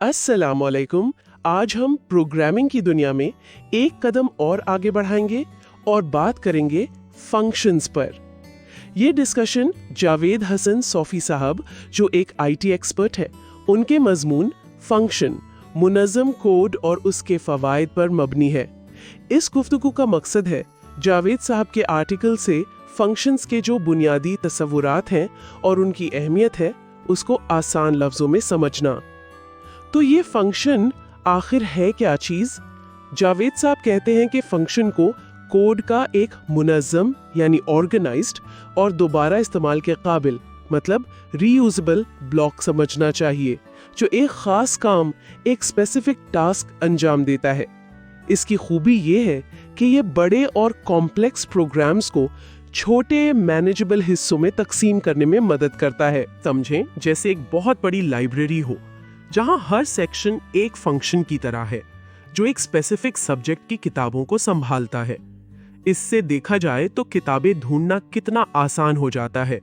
अस्सलाम वालेकुम। आज हम प्रोग्रामिंग की दुनिया में एक कदम और आगे बढ़ाएंगे और बात करेंगे फंक्शंस पर। ये डिस्कशन जावेद हसन सौफी साहब, जो एक आईटी एक्सपर्ट है, उनके मजमून फंक्शन, मुनज़्ज़म कोड और उसके फ़वाइद पर मबनी है। इस गुफ्तगू का मकसद है जावेद साहब के आर्टिकल से फंक्शंस के जो बुनियादी तसव्वुरात हैं और उनकी अहमियत है, उसको आसान लफ्ज़ों में समझना। तो ये फंक्शन आखिर है क्या चीज? जावेद साहब कहते हैं कि फंक्शन को कोड का एक मुनज़्ज़म यानी ऑर्गेनाइज्ड और दोबारा इस्तेमाल के काबिल मतलब रीयूजेबल ब्लॉक समझना चाहिए, जो एक खास काम, एक स्पेसिफिक टास्क अंजाम देता है। इसकी खूबी ये है कि ये बड़े और कॉम्प्लेक्स प्रोग्राम्स को छोटे मैनेजेबल हिस्सों में तकसीम करने में मदद करता है। समझें जैसे एक बहुत बड़ी लाइब्रेरी हो जहां हर सेक्शन एक फंक्शन की तरह है जो एक स्पेसिफिक सब्जेक्ट की किताबों को संभालता है। इससे देखा जाए तो किताबें ढूंढना कितना आसान हो जाता है।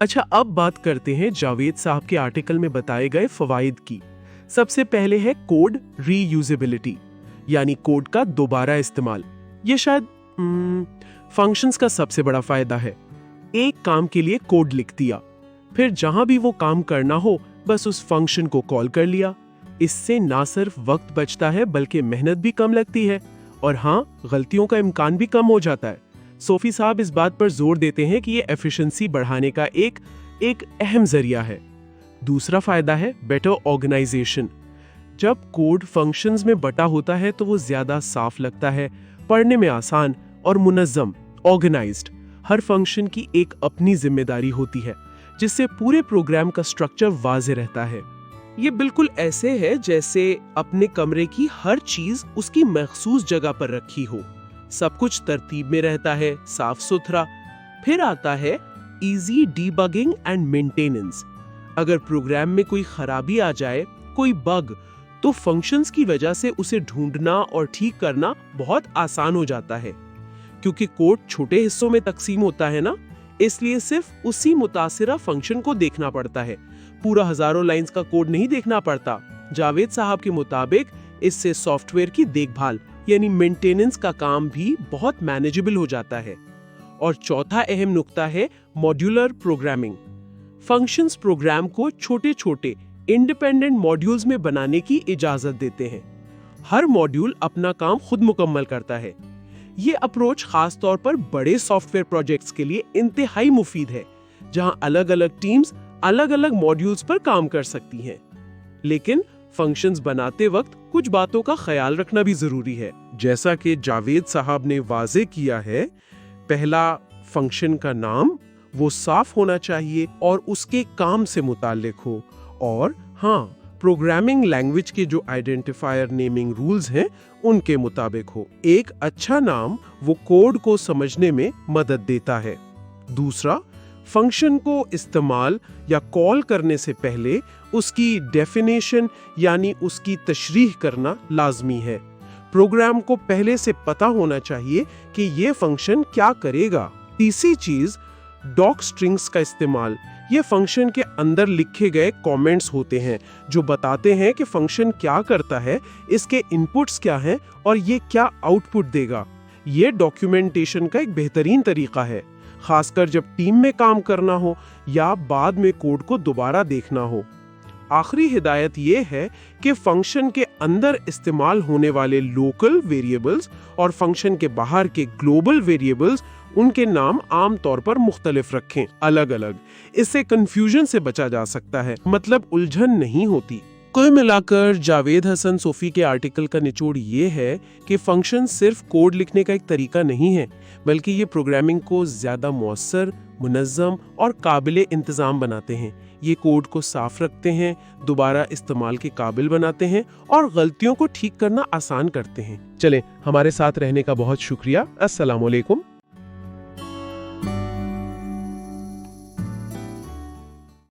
अच्छा, अब बात करते हैं जावेद साहब के आर्टिकल में बताए गए फवाइद की। सबसे पहले है कोड रीयूजेबिलिटी, यानी कोड का दोबारा इस्तेमाल। ये शायद फंक्शंस का सबसे बड़ा फायदा है। एक काम के लिए कोड लिख दिया, फिर जहां भी वो काम करना हो बस उस फंक्शन को कॉल कर लिया। इससे ना सिर्फ वक्त बचता है बल्कि मेहनत भी कम लगती है और हाँ, गलतियों का इम्कान भी कम हो जाता है। सोफी साहब इस बात पर जोर देते हैं कि ये एफिशिएंसी बढ़ाने का एक अहम जरिया है। दूसरा फायदा है बेटर ऑर्गेनाइजेशन। जब कोड फंक्शंस में बटा होता है तो वो ज्यादा साफ लगता है, पढ़ने में आसान और मुनज़्ज़म, ऑर्गेनाइज्ड। हर फंक्शन की एक अपनी जिम्मेदारी होती है जिससे पूरे प्रोग्राम का स्ट्रक्चर वाज़ेह रहता है। ये बिल्कुल ऐसे है जैसे अपने कमरे की हर चीज उसकी मखसूस जगह पर रखी हो। सब कुछ तरतीब में रहता है, साफ सुथरा। फिर आता है इजी डीबगिंग एंड मेंटेनेंस। अगर प्रोग्राम में कोई खराबी आ जाए, कोई बग, तो फंक्शंस की वजह से उसे ढूंढना और ठीक करना बहुत आसान हो जाता है। क्योंकि कोड छोटे हिस्सों में तकसीम होता है ना, इसलिए सिर्फ उसी मुतासिरा फंक्शन को देखना पड़ता है, पूरा हजारों लाइंस का कोड नहीं देखना पड़ता। जावेद साहब के मुताबिक इससे सॉफ्टवेयर की देखभाल यानी मेंटेनेंस का काम भी बहुत मैनेजेबल हो जाता है। और चौथा अहम नुक्ता है मॉड्यूलर प्रोग्रामिंग। फंक्शंस प्रोग्राम को छोटे छोटे इंडिपेंडेंट मॉड्यूल्स में बनाने की इजाजत देते हैं। हर मॉड्यूल अपना काम खुद मुकम्मल करता है। ये अप्रोच खास तौर पर बड़े सॉफ्टवेयर प्रोजेक्ट्स के लिए इंतहाई मुफीद है, जहां अलग अलग टीम्स अलग अलग मॉड्यूल्स पर काम कर सकती हैं। लेकिन फंक्शंस बनाते वक्त कुछ बातों का ख्याल रखना भी जरूरी है। जैसा कि जावेद साहब ने वाज़ेह किया है, पहला, फंक्शन का नाम वो साफ होना चाहिए और उसके काम से मुताल्लिक हो। और हाँ, प्रोग्रामिंग लैंग्वेज के जो आइडेंटिफायर नेमिंग रूल्स हैं उनके मुताबिक हो। एक अच्छा नाम वो कोड को समझने में मदद देता है। दूसरा, फंक्शन को इस्तेमाल या कॉल करने से पहले उसकी डेफिनेशन यानी उसकी तशरीह करना लाजमी है। प्रोग्राम को पहले से पता होना चाहिए कि ये फंक्शन क्या करेगा। तीसरी चीज, डॉक स्ट्रिंग्स का इस्तेमाल। ये फंक्शन के अंदर लिखे गए कमेंट्स होते हैं जो बताते हैं कि फंक्शन क्या करता है, इसके इनपुट्स क्या हैं और ये क्या आउटपुट देगा। ये डॉक्यूमेंटेशन का एक बेहतरीन तरीका है, खासकर जब टीम में काम करना हो या बाद में कोड को दोबारा देखना हो। आखिरी हिदायत ये है कि फंक्शन के अंदर इस्तेमाल होने वाले लोकल वेरिएबल्स और फंक्शन के बाहर के ग्लोबल वेरिएबल्स, उनके नाम आम तौर पर मुख्तलिफ रखें, अलग अलग। इससे कंफ्यूजन से बचा जा सकता है, मतलब उलझन नहीं होती। कुल मिलाकर जावेद हसन सोफी के आर्टिकल का निचोड़ ये है कि फंक्शन सिर्फ कोड लिखने का एक तरीका नहीं है, बल्कि ये प्रोग्रामिंग को ज्यादा मौसर, मुनज़्ज़म और काबिल इंतजाम बनाते हैं। ये कोड को साफ रखते हैं, दोबारा इस्तेमाल के काबिल बनाते हैं और गलतियों को ठीक करना आसान करते हैं। चलें, हमारे साथ रहने का बहुत शुक्रिया। अस्सलाम वालेकुम।